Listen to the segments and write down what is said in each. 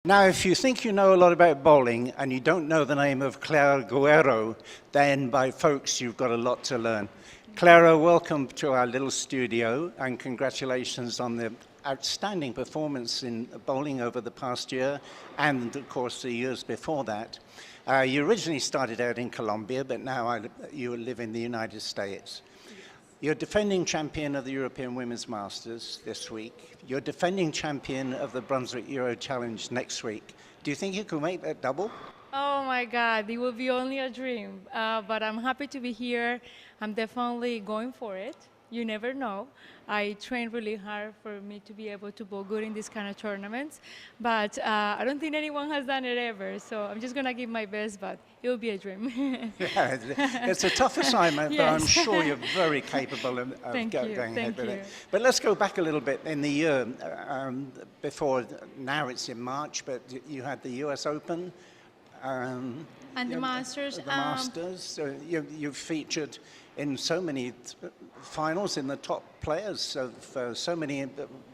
Now, if you think you know a lot about bowling and you don't know the name of Clara Guerrero, then by folks, you've got a lot to learn. Clara, welcome to our little studio and congratulations on the outstanding performance in bowling over the past year and, of course, the years before that. You originally started out in Colombia, but now you live in the United States. You're defending champion of the European Women's Masters this week. You're defending champion of the Brunswick Euro Challenge next week. Do you think you can make that double? Oh my God, it will be only a dream. But I'm happy to be here. I'm definitely going for it. You never know. I train really hard for me to be able to bowl good in these kind of tournaments. But I don't think anyone has done it ever. So I'm just going to give my best, but it will be a dream. Yeah, it's a tough assignment, but I'm Yes. sure you're very capable of Thank you, going ahead thank with you. it. But let's go back a little bit in the year before. Now it's in March, but you had the US Open. And the Masters. The Masters. So you've featured in so many finals in the top players of so many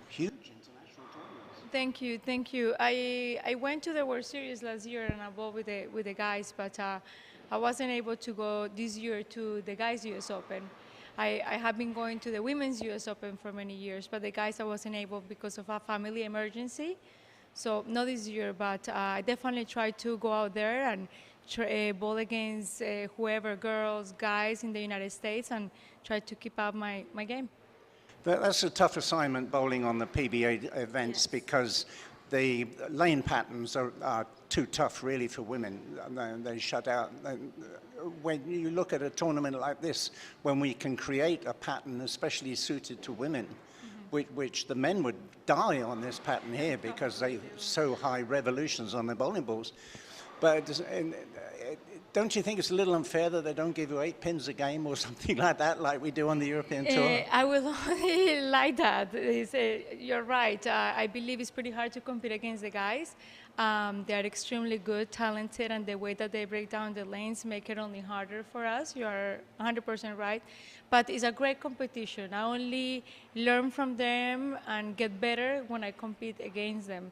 huge international tournaments. Thank you, thank you. I went to the World Series last year and I bowled with the guys, but I wasn't able to go this year to the guys' US Open. I have been going to the women's US Open for many years, but the guys I wasn't able because of a family emergency. So not this year, but I definitely try to go out there and bowl against whoever, girls, guys in the United States, and try to keep up my game. That's a tough assignment, bowling on the PBA events, Yes. because the lane patterns are too tough really for women. They shut out. When you look at a tournament like this, when we can create a pattern especially suited to women, which the men would die on this pattern here because they so high revolutions on their bowling balls. But don't you think it's a little unfair that they don't give you 8 pins a game or something like that, like we do on the European Tour? I will only like that. You're right. I believe it's pretty hard to compete against the guys. They are extremely good, talented, and the way that they break down the lanes make it only harder for us. You are 100% right. But it's a great competition. I only learn from them and get better when I compete against them.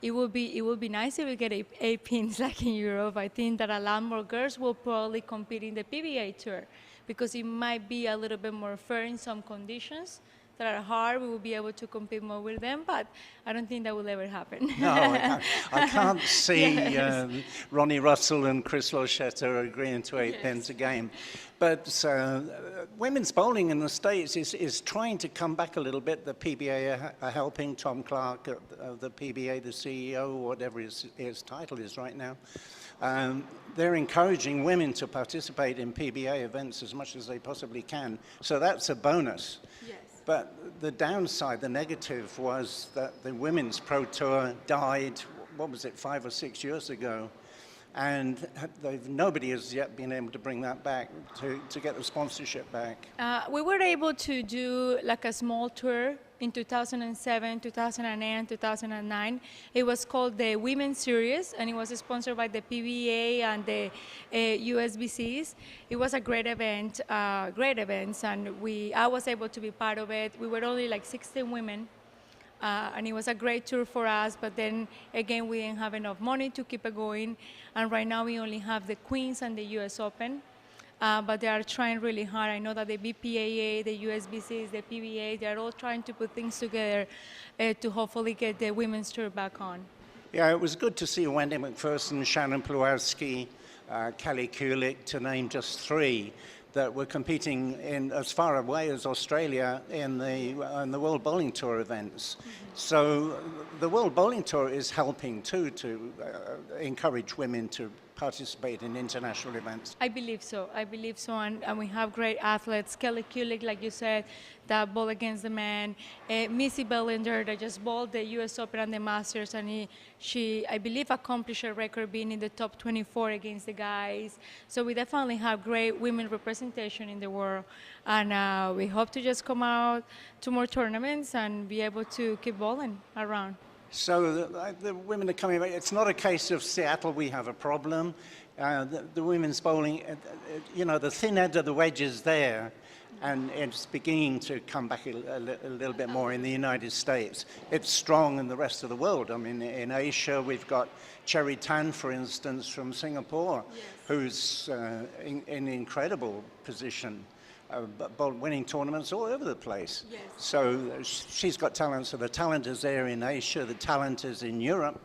It will be nice if we get 8 pins like in Europe. I think that a lot more girls will probably compete in the PBA tour because it might be a little bit more fair in some conditions that are hard. We will be able to compete more with them, but I don't think that will ever happen. No, I can't see Yes. Ronnie Russell and Chris Lochetta agreeing to 8 pins a game. But women's bowling in the States is trying to come back a little bit. The PBA are helping. Tom Clark, the PBA, the CEO, whatever his title is right now. They're encouraging women to participate in PBA events as much as they possibly can. So that's a bonus. Yes. But the downside, the negative, was that the Women's Pro Tour died, what was it, 5 or 6 years ago? And nobody has yet been able to bring that back, to get the sponsorship back. We were able to do like a small tour in 2007, 2008, and 2009. It was called the Women's Series, and it was sponsored by the PBA and the USBCs. It was a great event, great events, and I was able to be part of it. We were only like 16 women. And it was a great tour for us, but then again we didn't have enough money to keep it going, and right now we only have the Queens and the US Open, but they are trying really hard. I know that the BPAA, the USBCs, the PBA, they're all trying to put things together to hopefully get the women's tour back on. Yeah, it was good to see Wendy McPherson, Shannon Pluwowski, Kelly Kulik, to name just 3, that were competing in as far away as Australia in the World Bowling Tour events. So the World Bowling Tour is helping too to encourage women to participate in international events. I believe so, and we have great athletes. Kelly Kulik, like you said, that bowl against the men. Missy Bellender, that just bowled the US Open and the Masters, and she, I believe, accomplished a record being in the top 24 against the guys. So we definitely have great women representation in the world, and we hope to just come out to more tournaments and be able to keep bowling around. So the women are coming back. It's not a case of Seattle, we have a problem. The women's bowling, the thin end of the wedge is there. and it's beginning to come back a little bit more in the United States. It's strong in the rest of the world. I mean, in Asia, we've got Cherry Tan, for instance, from Singapore, who's in an incredible position, winning tournaments all over the place. Yes. So she's got talent. So the talent is there in Asia, the talent is in Europe,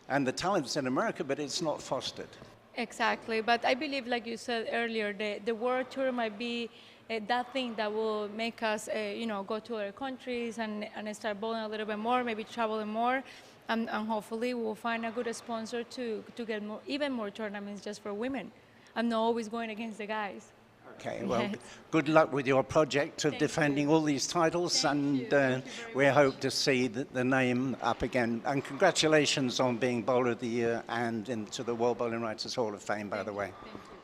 and the talent's in America, but it's not fostered. Exactly, but I believe, like you said earlier, the World Tour might be that thing that will make us, go to other countries and start bowling a little bit more, maybe traveling more, and hopefully we'll find a good sponsor to get even more tournaments just for women. I'm not always going against the guys. Okay, well, good luck with your project of defending all these titles, and we hope to see the name up again. And congratulations on being Bowler of the Year and into the World Bowling Writers Hall of Fame, by the way. Thank you.